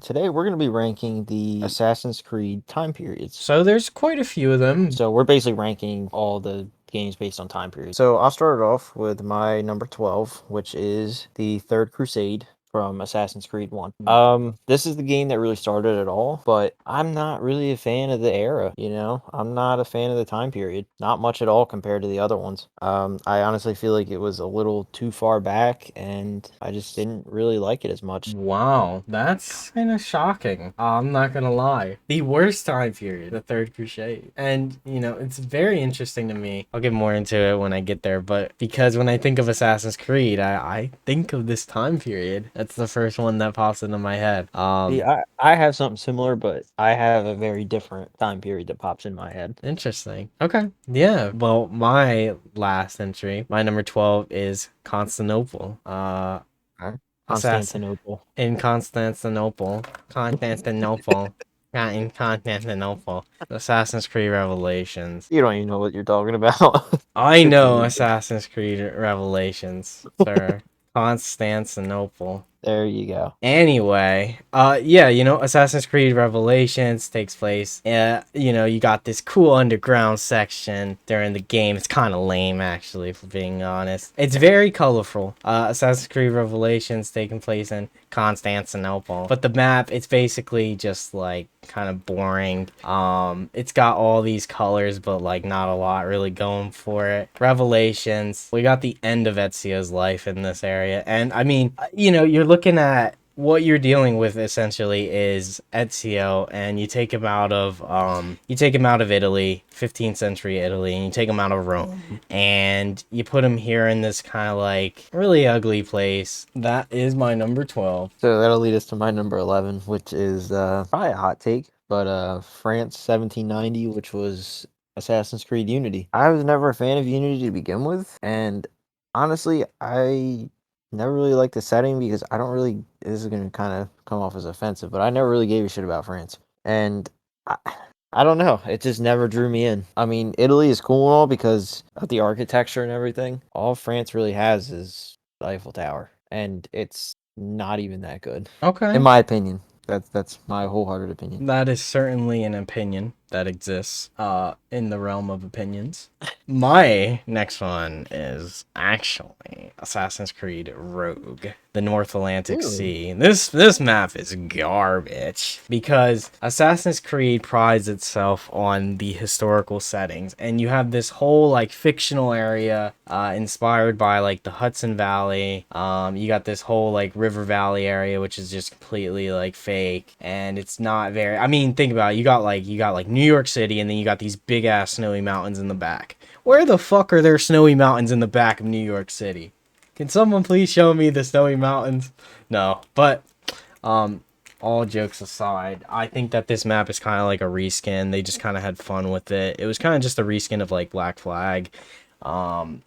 Today we're going to be ranking the Assassin's Creed time periods. So there's quite a few of them. So we're basically ranking all the games based on time periods. So I'll start it off with my number 12, which is the Third Crusade from Assassin's Creed 1. This is the game that really started it all, but I'm not really a fan of the era, you know? I'm not a fan of the time period. Not much at all compared to the other ones. I honestly feel like it was a little too far back, and I just didn't really like it as much. Wow, that's kind of shocking. I'm not gonna lie. The worst time period, the Third Crusade. And, it's very interesting to me. I'll get more into it when I get there, but because when I think of Assassin's Creed, I think of this time period. That's the first one that pops into my head. See, I have something similar, but I have a very different time period that pops in my head. Interesting. Okay. Yeah. Well, my last entry, my number 12 is Constantinople. Okay. Assassin Constantinople. in Constantinople. Constantinople. Not in Constantinople. Assassin's Creed Revelations. You don't even know what you're talking about. I Good for know you. Assassin's Creed Revelations, sir. Constantinople. There you go. Anyway, yeah, Assassin's Creed Revelations takes place. You got this cool underground section during the game. It's kind of lame, actually, for being honest. It's very colorful. Assassin's Creed Revelations taking place in Constantinople, but the map, it's basically just like kind of boring. It's got all these colors, but like not a lot really going for it. Revelations, we got the end of Ezio's life in this area, and I mean, you're looking at what you're dealing with essentially is Ezio, and you take him out of Italy, 15th century Italy, and you take him out of Rome, and you put him here in this kind of like really ugly place. That is my number 12. So that'll lead us to my number 11, which is probably a hot take, but France 1790, which was Assassin's Creed Unity. I was never a fan of Unity to begin with, and honestly, I never really liked the setting because I don't really. This is going to kind of come off as offensive, but I never really gave a shit about France, and I, I don't know. It just never drew me in. I mean, Italy is cool and all because of the architecture and everything. All France really has is the Eiffel Tower, and it's not even that good, in Okay. my opinion. That's my wholehearted opinion. That is certainly an opinion that exists in the realm of opinions. My next one is actually Assassin's Creed Rogue, the North Atlantic Really? Sea. This map is garbage because Assassin's Creed prides itself on the historical settings, and you have this whole like fictional area inspired by like the Hudson Valley. You got this whole like River Valley area, which is just completely like fake, and it's not very. I mean, think about it. You got like New York City, and then you got these big ass snowy mountains in the back. Where the fuck are there snowy mountains in the back of New York City? Can someone please show me the snowy mountains? No, but um, all jokes aside, I think that this map is kind of like a reskin. They just kind of had fun with it. It was kind of just a reskin of like Black Flag. Um,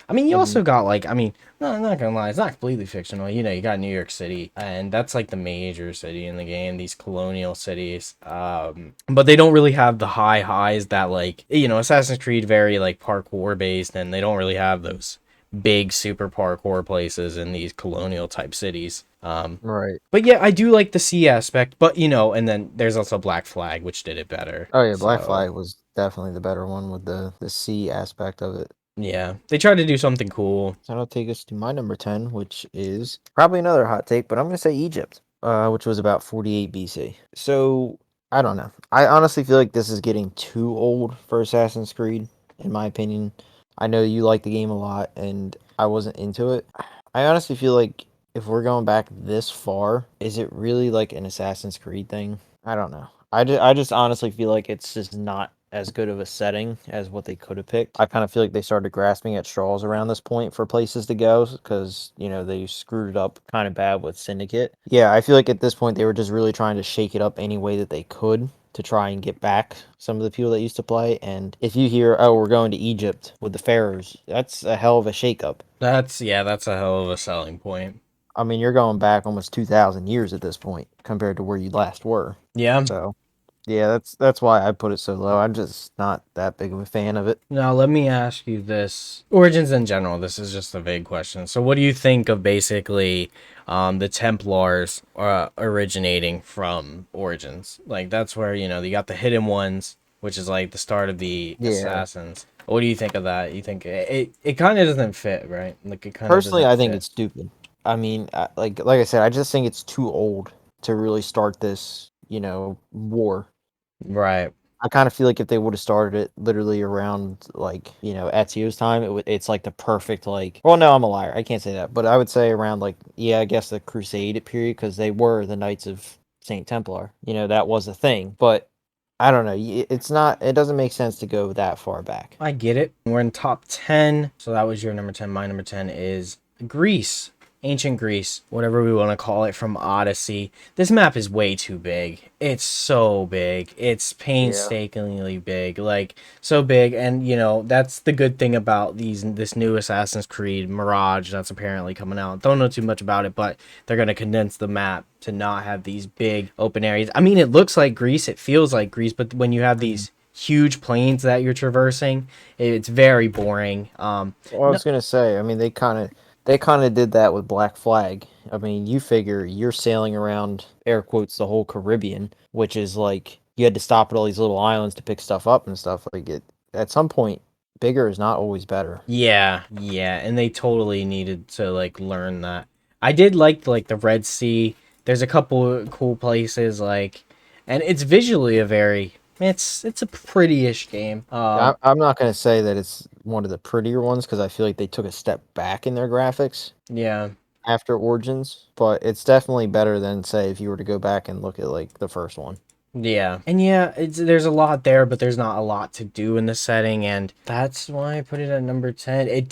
I mean, you And also got like, I mean, no, I'm not gonna lie, it's not completely fictional. You got New York City, and that's like the major city in the game. These colonial cities, but they don't really have the high highs that like Assassin's Creed very like parkour based, and they don't really have those big super parkour places in these colonial type cities. right. But yeah, I do like the sea aspect, but and then there's also Black Flag, which did it better. Oh yeah, Black So Flag was definitely the better one with the sea aspect of it. yeah, they tried to do something cool. So that'll take us to my number 10, which is probably another hot take, but I'm going to say Egypt, which was about 48 BC. So I don't know. I honestly feel like this is getting too old for Assassin's Creed, in my opinion. I know you like the game a lot, and I wasn't into it. I honestly feel like if we're going back this far, is it really like an Assassin's Creed thing? I don't know. I just honestly feel like it's just not as good of a setting as what they could have picked. I kind of feel like they started grasping at straws around this point for places to go because, they screwed it up kind of bad with Syndicate. Yeah, I feel like at this point they were just really trying to shake it up any way that they could to try and get back some of the people that used to play. And if you hear, oh, we're going to Egypt with the pharaohs, that's a hell of a shakeup. That's a hell of a selling point. I mean, you're going back almost 2,000 years at this point compared to where you last were. Yeah. So. Yeah, that's why I put it so low. I'm just not that big of a fan of it. Now, let me ask you this. Origins in general, this is just a vague question. So, what do you think of basically the Templars originating from Origins? Like, that's where, you got the Hidden Ones, which is like the start of the Yeah. Assassins. What do you think of that? You think it kind of doesn't fit, right? Like, it kind of Personally, doesn't I think fit. it's stupid. I mean, like I said, I just think it's too old to really start this, war. Right. I kind of feel like if they would have started it literally around like, Ezio's time, it's like the perfect like. Well, no, I'm a liar. I can't say that, but I would say around like, yeah, I guess the Crusade period because they were the Knights of Saint Templar. That was a thing, but I don't know. It's not. It doesn't make sense to go that far back. I get it. We're in top 10. So that was your number 10. My number 10 is Greece. Ancient Greece, whatever we want to call it, from Odyssey. This map is way too big. It's so big. It's Yeah. painstakingly big. Like, so big. And, that's the good thing about this new Assassin's Creed Mirage that's apparently coming out. Don't know too much about it, but they're going to condense the map to not have these big open areas. I mean, it looks like Greece. It feels like Greece. But when you have Mhm. these huge plains that you're traversing, it's very boring. Well, I No, was gonna say, I mean, they kind of did that with Black Flag. I mean, you figure you're sailing around air quotes the whole Caribbean, which is like you had to stop at all these little islands to pick stuff up and stuff. Like it at some point, bigger is not always better. yeah, yeah, and they totally needed to like learn that. I did like the Red Sea. There's a couple of cool places like, and it's visually a very it's a pretty-ish game. I'm not gonna say that it's one of the prettier ones because I feel like they took a step back in their graphics Yeah. after Origins, but it's definitely better than say if you were to go back and look at like the first one. Yeah. And yeah, there's a lot there, but there's not a lot to do in the setting, and that's why I put it at number 10. It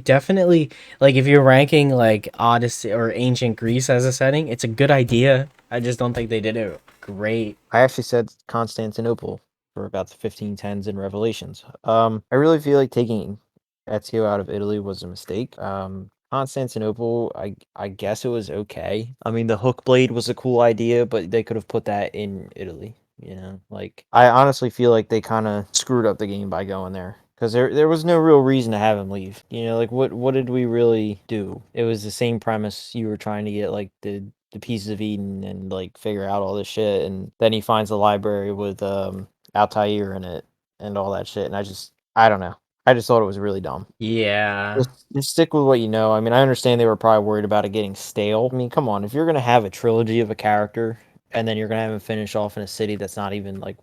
definitely, like, if you're ranking like Odyssey or Ancient Greece as a setting, it's a good idea. I just don't think they did it great. I actually said Constantinople for about the 1510s and Revelations. I really feel like taking Ezio out of Italy was a mistake. Constantinople, I guess it was okay. I mean, the hook blade was a cool idea, but they could have put that in Italy. Like I honestly feel like they kind of screwed up the game by going there. Because there was no real reason to have him leave. Like what did we really do? It was the same premise. You were trying to get like the pieces of Eden and like figure out all this shit, and then he finds the library with Altair in it and all that shit. And I don't know. I just thought it was really dumb. Yeah. Just stick with what you know. I mean, I understand they were probably worried about it getting stale. I mean, come on, if you're gonna have a trilogy of a character and then you're gonna have him finish off in a city that's not even like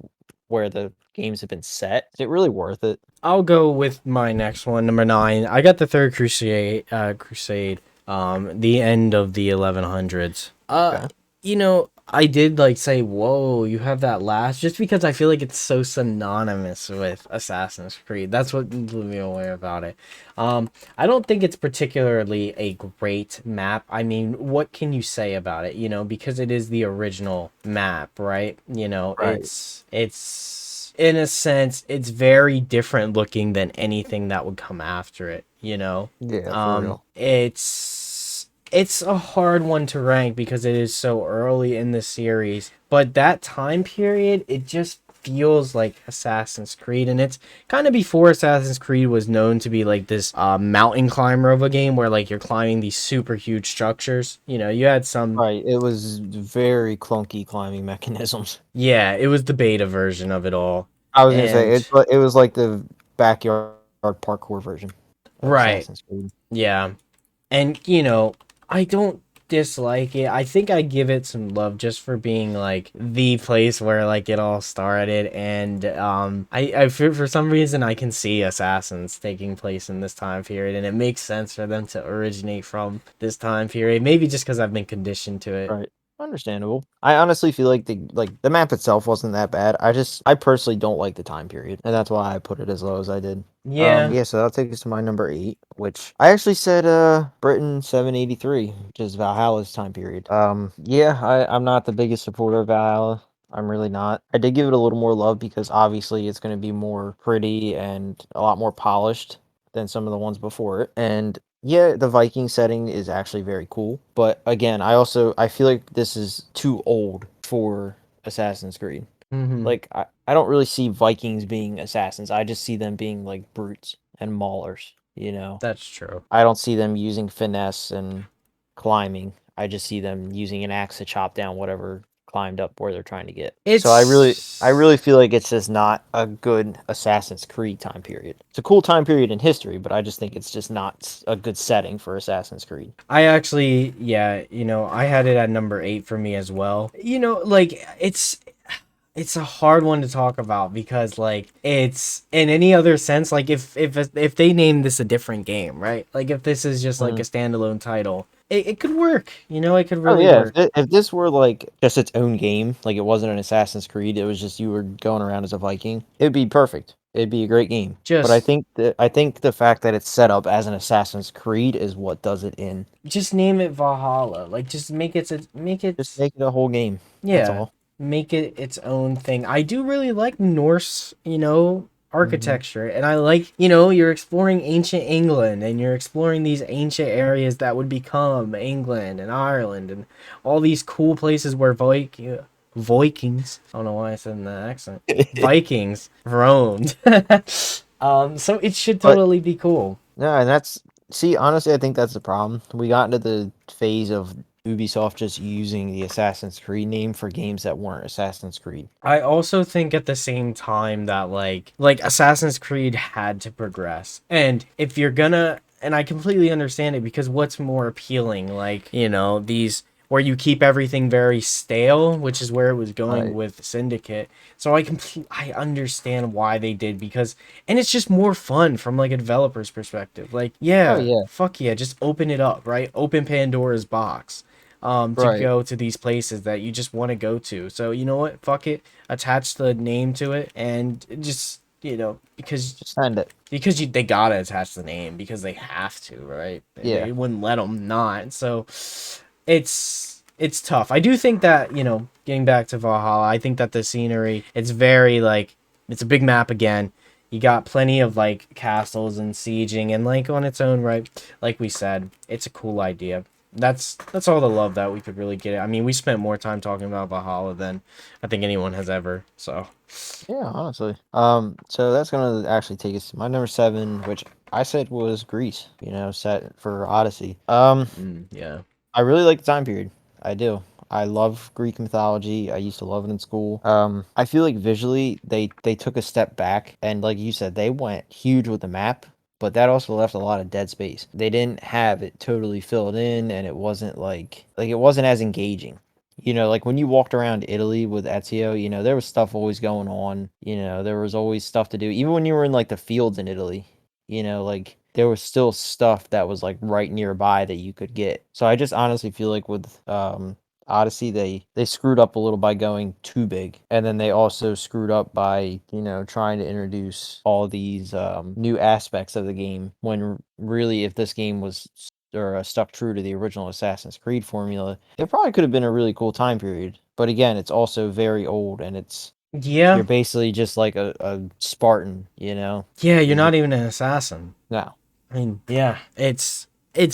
where the games have been set, is it really worth it? I'll go with my next one, number 9. I got the Third Crusade, the end of the 1100s. Okay. I did like say, "Whoa, you have that last," just because I feel like it's so synonymous with Assassin's Creed. That's what blew me away about it. I don't think it's particularly a great map. I mean, what can you say about it? Because it is the original map, right? Right. It's in a sense, it's very different looking than anything that would come after it. Yeah, for real. It's a hard one to rank because it is so early in the series, but that time period, it just feels like Assassin's Creed, and it's kind of before Assassin's Creed was known to be like this mountain climber of a game where like you're climbing these super huge structures. You had some. Right. It was very clunky climbing mechanisms. Yeah, it was the beta version of it all. I was gonna say And it was like the backyard parkour version of right, Assassin's Creed. yeah. And I don't dislike it. I think I give it some love just for being like the place where like it all started. And I for some reason I can see Assassins taking place in this time period, and it makes sense for them to originate from this time period. Maybe just because I've been conditioned to it. Right. Understandable. I honestly feel like the map itself wasn't that bad. I personally don't like the time period, and that's why I put it as low as I did. Yeah. Yeah, so that'll take us to my number 8, which I actually said Britain 783, which is Valhalla's time period. Yeah, I'm not the biggest supporter of Valhalla. I'm really not. I did give it a little more love because obviously it's going to be more pretty and a lot more polished than some of the ones before it. And yeah, the Viking setting is actually very cool, but again, I feel like this is too old for Assassin's Creed. Hmm. Like I don't really see Vikings being assassins. I just see them being like brutes and maulers, you know. That's true. I don't see them using finesse and climbing. I just see them using an axe to chop down whatever climbed up where they're trying to get. So I It's really feel like it's just not a good Assassin's Creed time period. It's a cool time period in history, but I just think it's just not a good setting for Assassin's Creed. I actually, yeah, I had it at number 8 for me as well. Like it's a hard one to talk about because like it's in any other sense like if they named this a different game, right? Like if this is just like a Mhm. standalone title, it could work. It could Oh really yeah, work. if this were like just its own game, like it wasn't an Assassin's Creed, it was just you were going around as a Viking, it'd be perfect. It'd be a great game. But Just I think the fact that it's set up as an Assassin's Creed is what does it in. just name it Valhalla. Like just make Just it make it a whole game. That's yeah, all. make it its own thing. I do really like Norse, Hmm. architecture, and I like, you're exploring ancient England and you're exploring these ancient areas that would become England and Ireland and all these cool places where Vikings, I don't know why I said in that accent, Vikings roamed. So it should But totally be cool. no, and that's see, honestly, I think that's the problem. We got into the phase of Ubisoft just using the Assassin's Creed name for games that weren't Assassin's Creed. I also think at the same time that like Assassin's Creed had to progress. And if you're gonna and I completely understand it because what's more appealing, like, these where you keep everything very stale, which is where it was going Right. with Syndicate. So I understand why they did because and it's just more fun from like a developer's perspective. Like, Oh yeah, yeah. fuck yeah, just open it up, right? Open Pandora's box to Right. go to these places that you just want to go to. So you know what? Fuck it. Attach the name to it, and just Just send it. they gotta attach the name because they have to, right? Yeah. They wouldn't let them not. So it's tough. I do think that getting back to Valhalla, I think that the scenery it's very like it's a big map again. You got plenty of like castles and sieging and like on its own right. Like we said, it's a cool idea. That's all the love that we could really get. I mean, we spent more time talking about Valhalla than I think anyone has ever. So, Yeah, honestly. So that's gonna actually take us to my number 7, which I said was Greece, set for Odyssey. yeah. I really like the time period. I do. I love Greek mythology. I used to love it in school. I feel like visually they took a step back, and like you said, they went huge with the map, but that also left a lot of dead space. They didn't have it totally filled in, and it wasn't like it wasn't as engaging. Like when you walked around Italy with Ezio, there was stuff always going on. There was always stuff to do. Even when you were in like the fields in Italy, like there was still stuff that was like right nearby that you could get. So I just honestly feel like with Odyssey they screwed up a little by going too big. And then they also screwed up by, trying to introduce all these new aspects of the game when really if this game was stuck true to the original Assassin's Creed formula, it probably could have been a really cool time period. But again, it's also very old and Yeah. you're basically just like a Spartan, you know? Yeah, you're You just not even an assassin. no. I mean, yeah, it's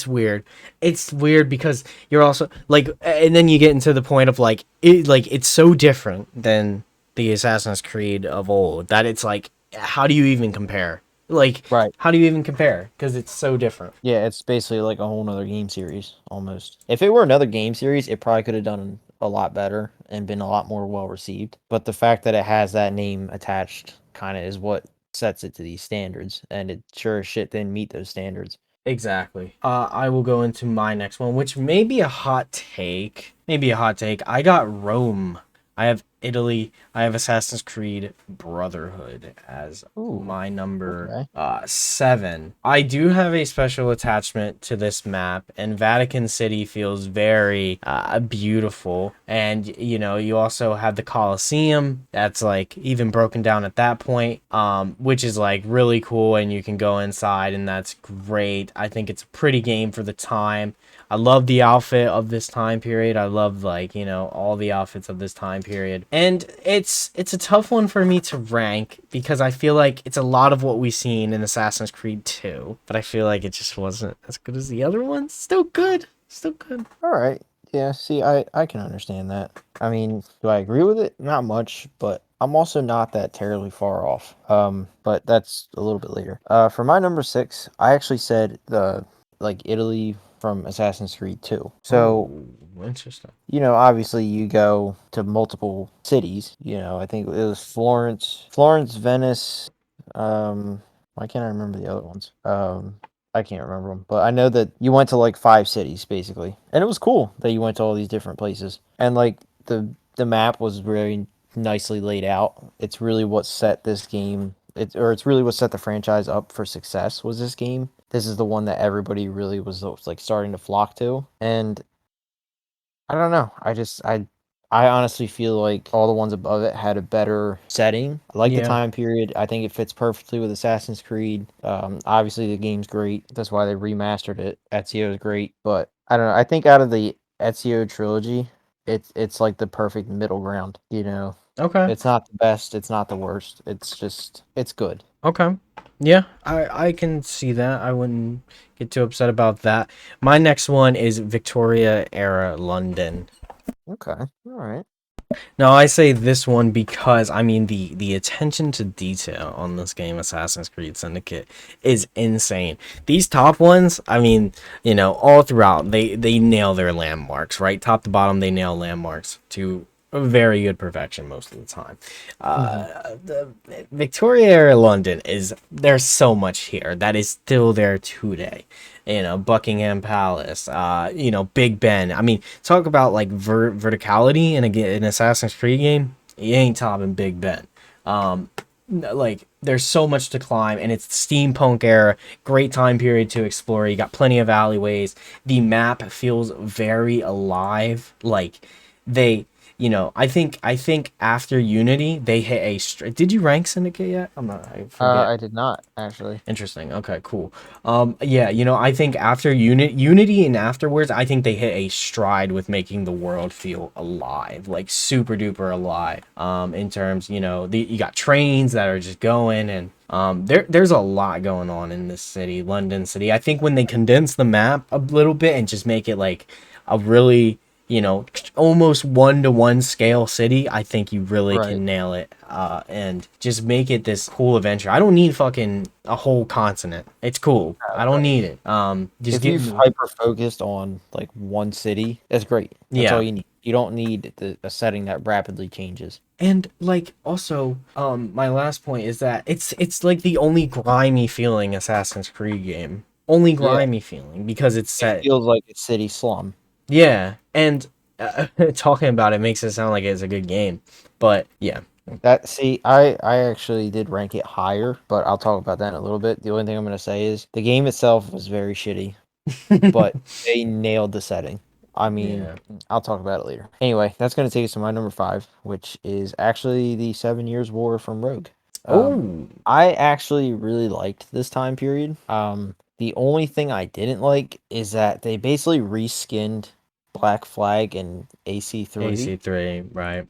weird. It's weird because you're also like and then you get into the point of like it's so different than the Assassin's Creed of old that it's like how do you even compare? Like Right. how do you even compare? Because it's so different. Yeah, it's basically like a whole nother game series almost. If it were another game series, it probably could have done a lot better and been a lot more well received. But the fact that it has that name attached kind of is what sets it to these standards, and it sure as shit didn't meet those standards. Exactly. I will go into my next one, which may be a hot take. Maybe a hot take. I got Rome. I have Italy. I have Assassin's Creed Brotherhood as Ooh, my number okay. 7. I do have a special attachment to this map, and Vatican City feels very beautiful. And you also have the Colosseum that's like even broken down at that point, which is like really cool, and you can go inside, and that's great. I think it's a pretty game for the time. I love the outfit of this time period. I love all the outfits of this time period. And it's a tough one for me to rank because I feel like it's a lot of what we've seen in Assassin's Creed 2, but I feel like it just wasn't as good as the other ones. Still good. Still good. All right. Yeah, see, I can understand that. I mean, do I agree with it? Not much, but I'm also not that terribly far off. But that's a little bit later. For my number 6, I actually said the like Italy from Assassin's Creed 2. So, Oh, interesting. obviously you go to multiple cities. I think it was Florence, Venice. Why can't I remember the other ones? I can't remember them, but I know that you went to like 5 cities basically, and it was cool that you went to all these different places, and like the map was very nicely laid out. It's really what set this game. It's really what set the franchise up for success. Was this game? This is the one that everybody really was like starting to flock to, and I don't know. I honestly feel like all the ones above it had a better setting. I like the Yeah. time period. I think it fits perfectly with Assassin's Creed. Obviously the game's great. That's why they remastered it. Ezio is great, but I don't know. I think out of the Ezio trilogy, it's like the perfect middle ground. Okay. It's not the best. It's not the worst. It's good. Okay. Yeah, I can see that. I wouldn't get too upset about that. My next one is Victoria era London. Okay. All right. Now I say this one because I mean the attention to detail on this game, Assassin's Creed Syndicate, is insane. These top ones, I mean, all throughout they nail their landmarks, right? Top to bottom, they nail landmarks to a very good perfection most of the time. Hmm. The Victoria era London there's so much here that is still there today. Buckingham Palace, Big Ben. I mean, talk about like verticality in an Assassin's Creed game. You ain't topping Big Ben. Like there's so much to climb, and it's the steampunk era. Great time period to explore. You got plenty of alleyways. The map feels very alive. Like they I think after Unity they hit did you rank Syndicate yet? I forget. I did not actually. Interesting. Okay, cool. Yeah, I think after Unity and afterwards, I think they hit a stride with making the world feel alive, like super duper alive. In terms, you got trains that are just going, and there's a lot going on in this city, London City. I think when they condense the map a little bit and just make it like a really almost 1-to-1 scale city, I think you really Right. can nail it, and just make it this cool adventure. I don't need fucking a whole continent. It's cool. I don't Right. need it. Just If give you've me, hyper focused on like one city, that's great. That's all yeah. you need. You don't need a setting that rapidly changes. And like also, my last point is that it's like the only grimy feeling Assassin's Creed game. Only Yeah, grimy feeling because it's it set. feels like a city slum. Yeah, and talking about it makes it sound like it's a good game, but yeah. I actually did rank it higher, but I'll talk about that in a little bit. The only thing I'm gonna say is the game itself was very shitty, but they nailed the setting. I mean, Yeah. I'll talk about it later. Anyway, that's gonna take us to my number 5, which is actually the 7 Years War from Rogue. Oh, I actually really liked this time period. The only thing I didn't like is that they basically reskinned Black Flag and AC3. AC3, right?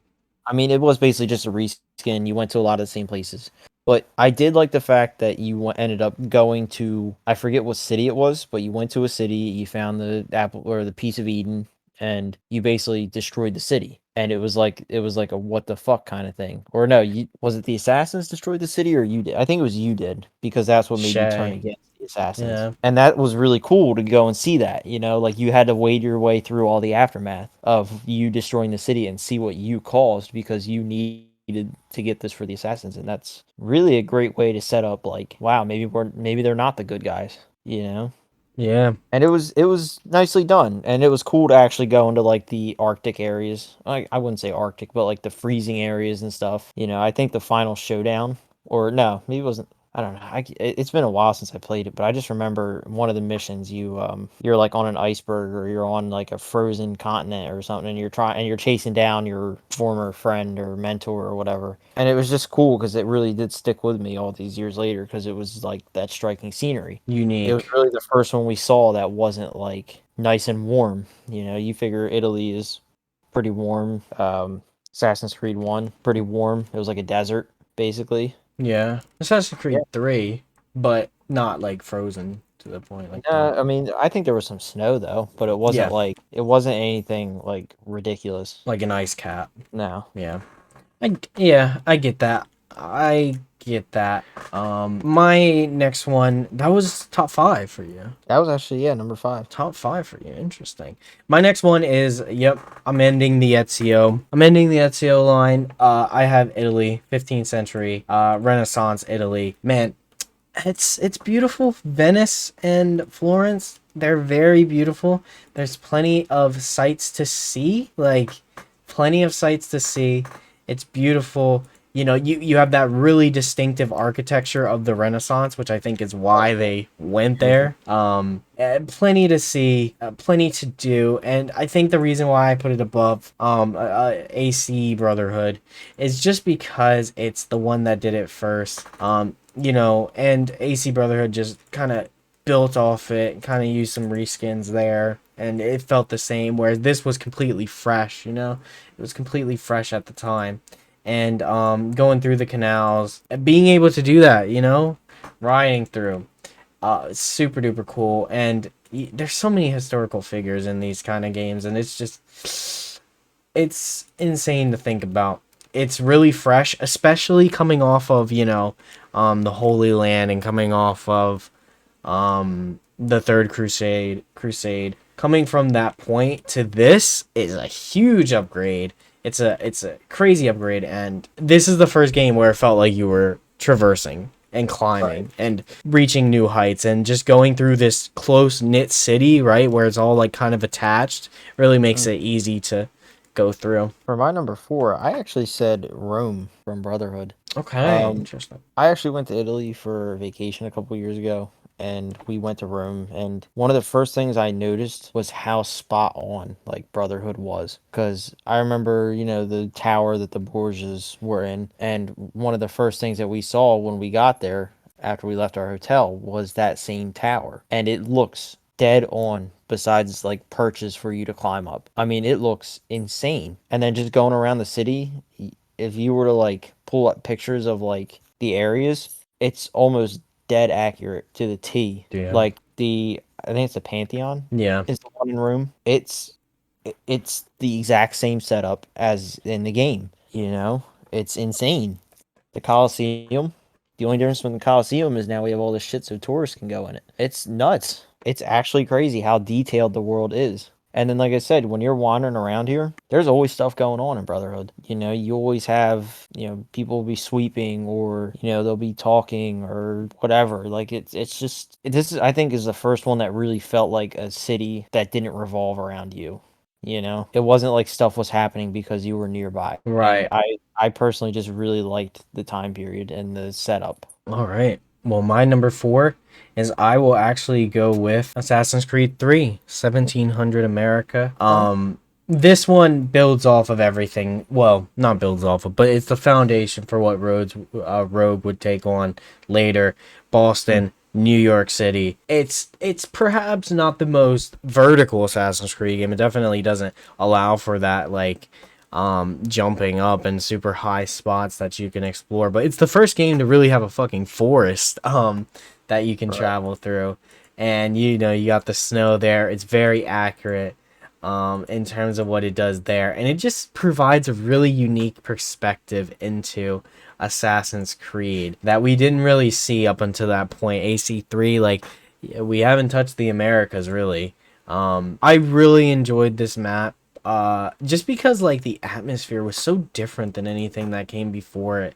I mean, it was basically just a reskin. You went to a lot of the same places. But I did like the fact that you ended up going to, I forget what city it was, but you went to a city, you found the apple or the piece of Eden, and you basically destroyed the city. And it was like a what the fuck kind of thing. Or no, was it the assassins destroyed the city or you did? I think it was you did because that's what made you turn Shay. against the assassins. Yeah. And that was really cool to go and see that, like you had to wade your way through all the aftermath of you destroying the city and see what you caused because you needed to get this for the assassins. And that's really a great way to set up like, wow, maybe they're not the good guys. Yeah. And it was nicely done, and it was cool to actually go into like the Arctic areas. I wouldn't say Arctic, but like the freezing areas and stuff. I think the final showdown, or no, maybe it wasn't. I don't know. It's been a while since I played it, but I just remember one of the missions. You're like on an iceberg or you're on like a frozen continent or something, and you're chasing down your former friend or mentor or whatever. And it was just cool because it really did stick with me all these years later because it was like that striking scenery. It was Unique. really the first one we saw that wasn't like nice and warm. You figure Italy is pretty warm. Assassin's Creed 1, pretty warm. It was like a desert, basically. Yeah. Assassin's Yeah. Creed 3, but not like Frozen to the point like No, that. I mean, I think there was some snow though, but Yeah, it wasn't anything like ridiculous. like an ice cap. No, Yeah. Yeah, I get that. I get that. My next one, that was top five for you. that was actually number 5. Top five for you. Interesting. My next one is, yep, I'm ending the Ezio. I'm ending the Ezio line. I have Italy, 15th century, Renaissance Italy. Man, it's beautiful. Venice and Florence, they're very beautiful. There's plenty of sights to see, like plenty of sights to see. It's beautiful. You know, you have that really distinctive architecture of the Renaissance, which I think is why they went there. Plenty to see, plenty to do, and I think the reason why I put it above AC Brotherhood is just because it's the one that did it first. You know, and AC Brotherhood just kind of built off it, kind of used some reskins there, and it felt the same. Whereas this was completely fresh, you know, it was completely fresh at the time, and going through the canals, being able to do that, you know, riding through, super duper cool. And there's so many historical figures in these kind of games, and it's just it's insane to think about. It's really fresh, especially coming off of, you know, the Holy Land and coming off of the Third Crusade. Coming from that point to this is a huge upgrade. It's a crazy upgrade, and this is the first game where it felt like you were traversing and climbing and reaching new heights and just going through this close knit city, right, where it's all like kind of attached, really makes it easy to go through. for my number 4, I actually said Rome from Brotherhood. Okay, interesting. I actually went to Italy for vacation a couple years ago, and we went to Rome. And one of the first things I noticed was how spot on like Brotherhood was, because I remember, you know, the tower that the Borgias were in, and one of the first things that we saw when we got there after we left our hotel was that same tower, and it looks dead on. Besides like perches for you to climb up, I mean, it looks insane. And then just going around the city, if you were to like pull up pictures of like the areas, it's almost dead accurate to the T. Yeah. Like I think it's the Pantheon Yeah. is the one in Rome. It's the exact same setup as in the game. You know, it's insane. The Colosseum. The only difference from the Colosseum is now we have all this shit so tourists can go in it. It's nuts. It's actually crazy how detailed the world is. And then, like I said, when you're wandering around here, there's always stuff going on in Brotherhood. You know, you always have, you know, people will be sweeping, or, you know, they'll be talking or whatever. Like it's just, this is, I think, is the first one that really felt like a city that didn't revolve around you. You know, it wasn't like stuff was happening because you were nearby. And Right. I personally just really liked the time period and the setup. All right. Well, my number four is I will actually go with Assassin's Creed 3, 1700 America. This one builds off of everything. Well, not builds off of, but it's the foundation for what Rogue would take on later. Boston, New York City. It's perhaps not the most vertical Assassin's Creed game. It definitely doesn't allow for that, like, jumping up and super high spots that you can explore, but it's the first game to really have a fucking forest that you can travel through. And you know, you got the snow there. It's very accurate in terms of what it does there, and it just provides a really unique perspective into Assassin's Creed that we didn't really see up until that point. AC3, like, we haven't touched the Americas really. I really enjoyed this map. Just because like the atmosphere was so different than anything that came before it.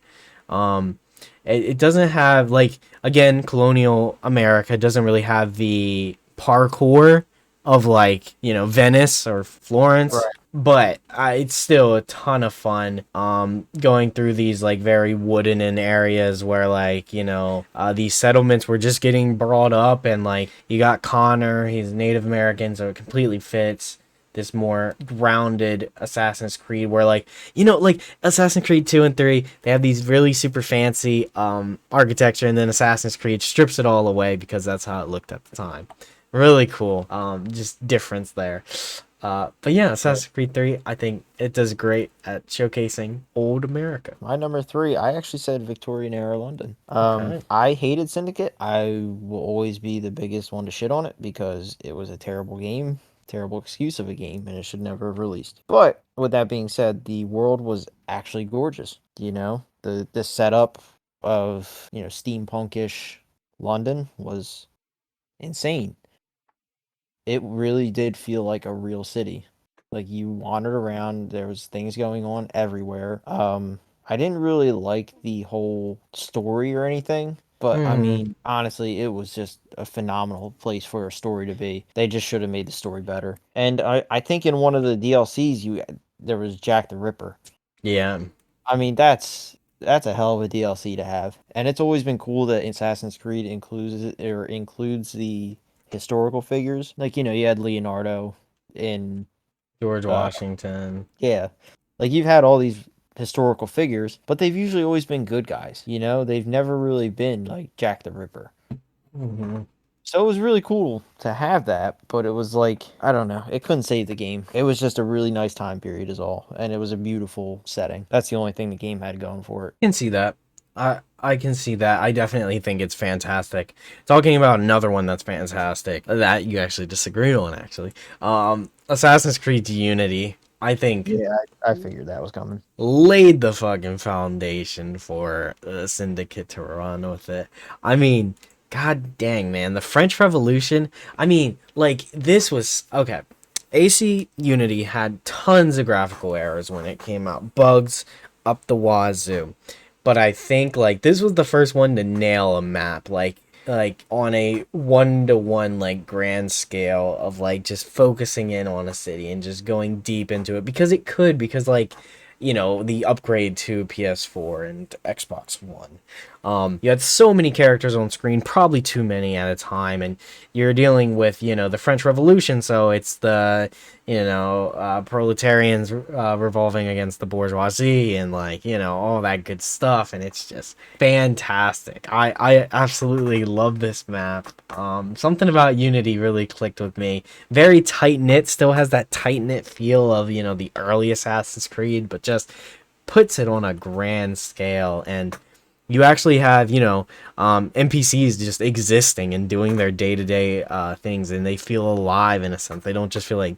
It doesn't have, like, again, colonial America doesn't really have the parkour of, like, you know, Venice or Florence. Right. But it's still a ton of fun going through these like very wooden in areas where, like, you know, these settlements were just getting brought up, and like you got Connor, he's Native American, so it completely fits this more grounded Assassin's Creed where, like, you know, like Assassin's Creed 2 and 3, they have these really super fancy architecture, and then Assassin's Creed strips it all away because that's how it looked at the time. Really cool. Just difference there. But yeah, Assassin's Creed 3, I think it does great at showcasing old America. My number three, I actually said Victorian era London. Okay. I hated Syndicate. I will always be the biggest one to shit on it because it was a terrible game, terrible excuse of a game, and it should never have released. But with that being said, the world was actually gorgeous. The setup of steampunkish London was insane. It really did feel like a real city. Like you wandered around, there was things going on everywhere. I didn't really like the whole story or anything, but I Hmm. mean, honestly, it was just a phenomenal place for a story to be. They just should have made the story better. And I think in one of the DLCs there was Jack the Ripper. Yeah. I mean, that's a hell of a DLC to have. And it's always been cool that Assassin's Creed includes the historical figures. Like, you had Leonardo in George uh Washington. yeah. Like you've had all these historical figures, but they've usually always been good guys. They've never really been like Jack the Ripper. Hmm. So it was really cool to have that, but it was like, I don't know, it couldn't save the game. It was just a really nice time period is all, and it was a beautiful setting. That's the only thing the game had going for it. Can see that. I can see that. I definitely think it's fantastic. Talking about another one that's fantastic that you actually disagreed on actually. Assassin's Creed Unity, I think Yeah, I figured that was coming. laid the fucking foundation for Syndicate to run with it. I mean, god dang man, the French Revolution. I mean, like this was okay. AC Unity had tons of graphical errors when it came out, bugs up the wazoo. But I think like this was the first one to nail a map like on a 1-to-1 like grand scale of like just focusing in on a city and just going deep into it because like the upgrade to PS4 and Xbox One. You had so many characters on screen, probably too many at a time, and you're dealing with the French Revolution, so it's the proletarians revolving against the bourgeoisie and like all that good stuff, and it's just fantastic. I absolutely love this map. Something about Unity really clicked with me. Very tight knit, still has that tight knit feel of the early Assassin's Creed, but just puts it on a grand scale. And you actually have NPCs just existing and doing their day-to-day things, and they feel alive in a sense. They don't just feel like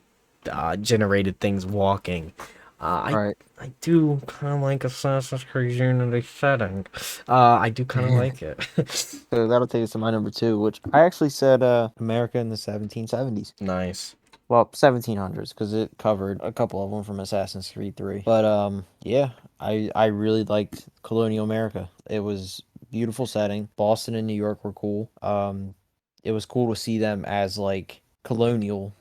generated things walking. uh, Right. I do kind of like Assassin's Creed Unity setting. I do kind of like it. So that'll take us to my number two, which I actually said America in the 1770s. Nice. Well, 1700s because it covered a couple of them from Assassin's Creed 3. But yeah, I really liked colonial America. It was beautiful setting. Boston and New York were cool. It was cool to see them as like colonial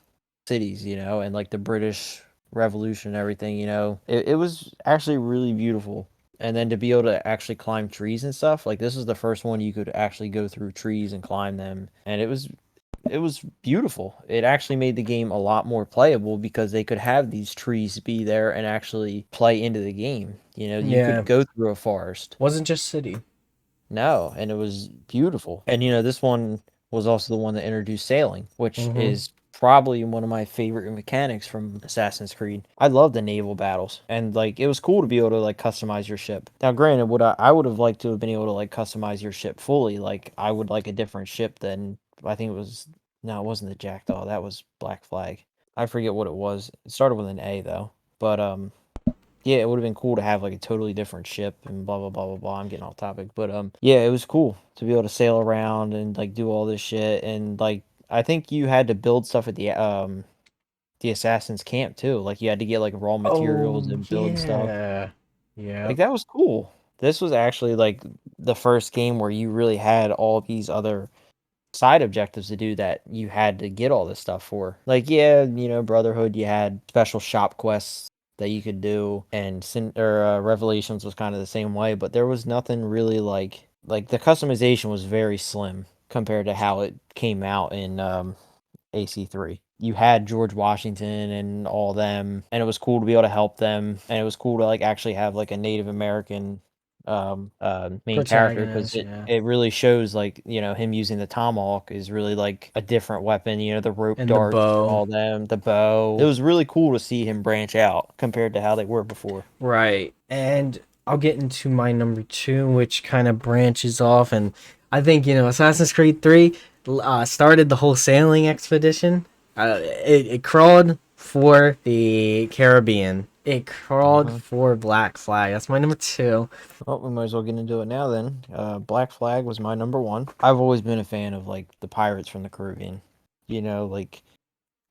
cities, and like the British Revolution and everything. It was actually really beautiful. And then to be able to actually climb trees and stuff, like this is the first one you could actually go through trees and climb them. And it was beautiful. It actually made the game a lot more playable because they could have these trees be there and actually play into the game. You Yeah, could go through a forest. wasn't just city. No, and it was beautiful. And this one was also the one that introduced sailing, which Mm-hmm. is probably one of my favorite mechanics from Assassin's Creed. I love the naval battles, and like it was cool to be able to like customize your ship. Now, granted, would I would have liked to have been able to like customize your ship fully. Like I would like a different ship than I think it was. No, it wasn't the Jackdaw. That was Black Flag. I forget what it was. It started with an A though, but yeah, it would have been cool to have like a totally different ship and blah blah blah blah blah. I'm getting off topic, but yeah, it was cool to be able to sail around and like do all this shit. And like I think you had to build stuff at the assassin's camp too. Like you had to get like raw materials Oh and build stuff. yeah. Like Yep. that was cool. This was actually like the first game where you really had all these other side objectives to do that you had to get all this stuff for. Like, yeah, Brotherhood, you had special shop quests that you could do, and Revelations was kind of the same way, but there was nothing really like the customization was very slim compared to how it came out in AC3. You had George Washington and all them, and it was cool to be able to help them, and it was cool to like actually have like a Native American main character, because Protagonist, yeah. it really shows like, you know, him using the tomahawk is really like a different weapon, you know, the rope And the darts for bow. all them, the bow. It was really cool to see him branch out compared to how they were before. Right. And I'll get into my number two, which kind of branches off. And I think, Assassin's Creed 3 started the whole sailing expedition. It crawled for the Caribbean, it crawled Uh-huh. for Black Flag. That's my number two. Well, we might as well get into it now then. Black Flag was my number one. I've always been a fan of like the pirates from the Caribbean. You know, like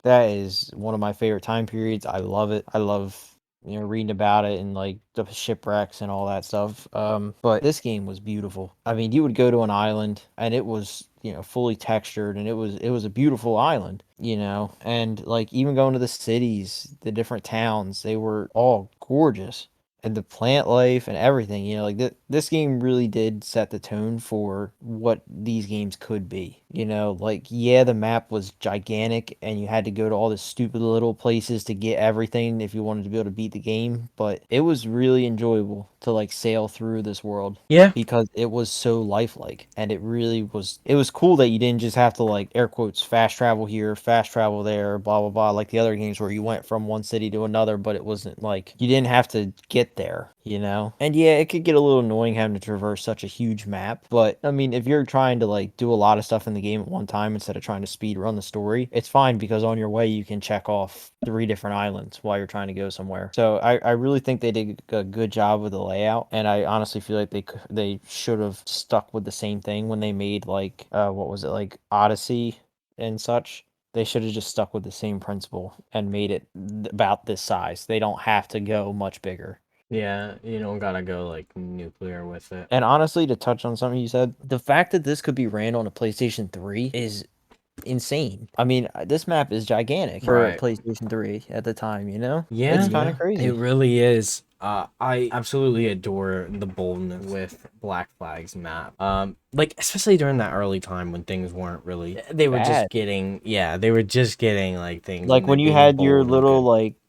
that is one of my favorite time periods. I love it. I love, you know, reading about it and like the shipwrecks and all that stuff. But this game was beautiful. I mean, you would go to an island and it was, you know, fully textured, and it was a beautiful island, you know. And like even going to the cities, the different towns, they were all gorgeous. And the plant life and everything, you know, like this game really did set the tone for what these games could be. You know, like, yeah, the map was gigantic and you had to go to all the stupid little places to get everything if you wanted to be able to beat the game, but it was really enjoyable to like sail through this world Yeah. because it was so lifelike, and it was cool that you didn't just have to like air quotes fast travel here, fast travel there, blah blah blah, like the other games where you went from one city to another, but it wasn't like you didn't have to get there, you know. And yeah, it could get a little annoying having to traverse such a huge map, but I mean, if you're trying to like do a lot of stuff in the game at one time instead of trying to speed run the story, it's fine, because on your way you can check off 3 different islands while you're trying to go somewhere. So I really think they did a good job with the layout, and I honestly feel like they should have stuck with the same thing when they made like what was it, like Odyssey and such. They should have just stuck with the same principle and made it about this size. They don't have to go much bigger. Yeah, you don't gotta go like nuclear with it. And honestly, to touch on something you said, the fact that this could be ran on a PlayStation 3 is insane. I mean, this map is gigantic for a Right. PlayStation 3 at the time, you know? Yeah, It's kind of it crazy. really is. I absolutely adore the boldness with Black Flag's map. Like especially during that early time when things weren't really, they were just Bad. getting, yeah, they were just getting like things Like and they're when you being had your bold and little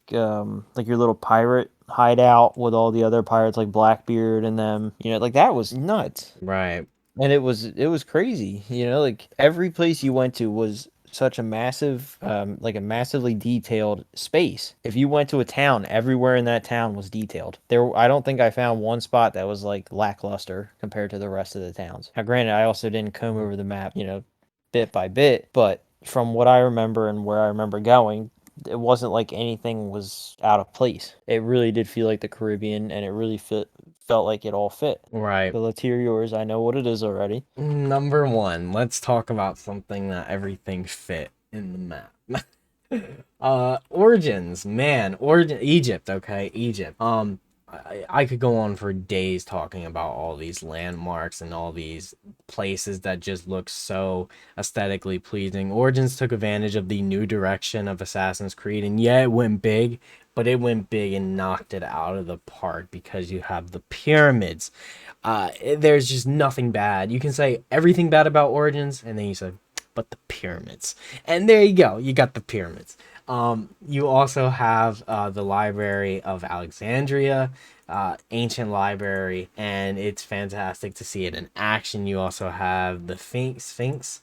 good. like your little pirate hideout with all the other pirates like Blackbeard and them, you know, like that was nuts. Right. And it was crazy, you know, like every place you went to was such a massive like a massively detailed space. If you went to a town, everywhere in that town was detailed. I don't think I found one spot that was like lackluster compared to the rest of the towns. Now granted, I also didn't comb over the map, you know, bit by bit, but from what I remember and where I remember going, it wasn't like anything was out of place. It really did feel like the Caribbean, and it really felt like it all fit. Right. So let's hear yours. I know what it is already. Number one, let's talk about something that everything fit in the map. Origins, man, Egypt, okay, Egypt. I could go on for days talking about all these landmarks and all these places that just look so aesthetically pleasing. Origins took advantage of the new direction of Assassin's Creed, and yeah, it went big, but it went big and knocked it out of the park because you have the pyramids. There's just nothing bad. You can say everything bad about Origins, and then you say, but the pyramids. And there you go. You got the pyramids. You also have the Library of Alexandria, ancient library, and it's fantastic to see it in action. You also have the Sphinx.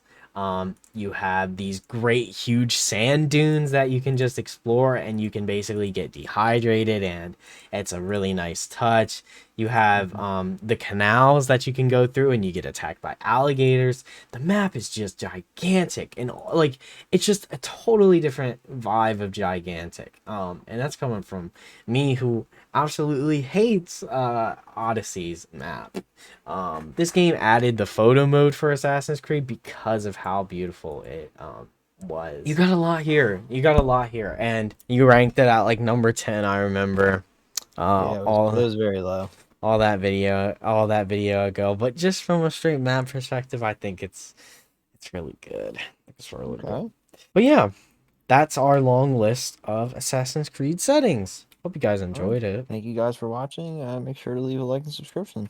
You have these great huge sand dunes that you can just explore, and you can basically get dehydrated, and it's a really nice touch. You have the canals that you can go through, and you get attacked by alligators. The map is just gigantic, and like it's just a totally different vibe of gigantic. And that's coming from me, who absolutely hates Odyssey's map. This game added the photo mode for Assassin's Creed because of how beautiful it was. You got a lot here. You got a lot here, and you ranked it at like number 10. I remember. Yeah, it All was very low. all that video ago. But just from a straight map perspective, I think it's really good. It's really good. Okay. But yeah, that's our long list of Assassin's Creed settings. Hope you guys All right. enjoyed it. Thank you guys for watching. Make sure to leave a like and subscription.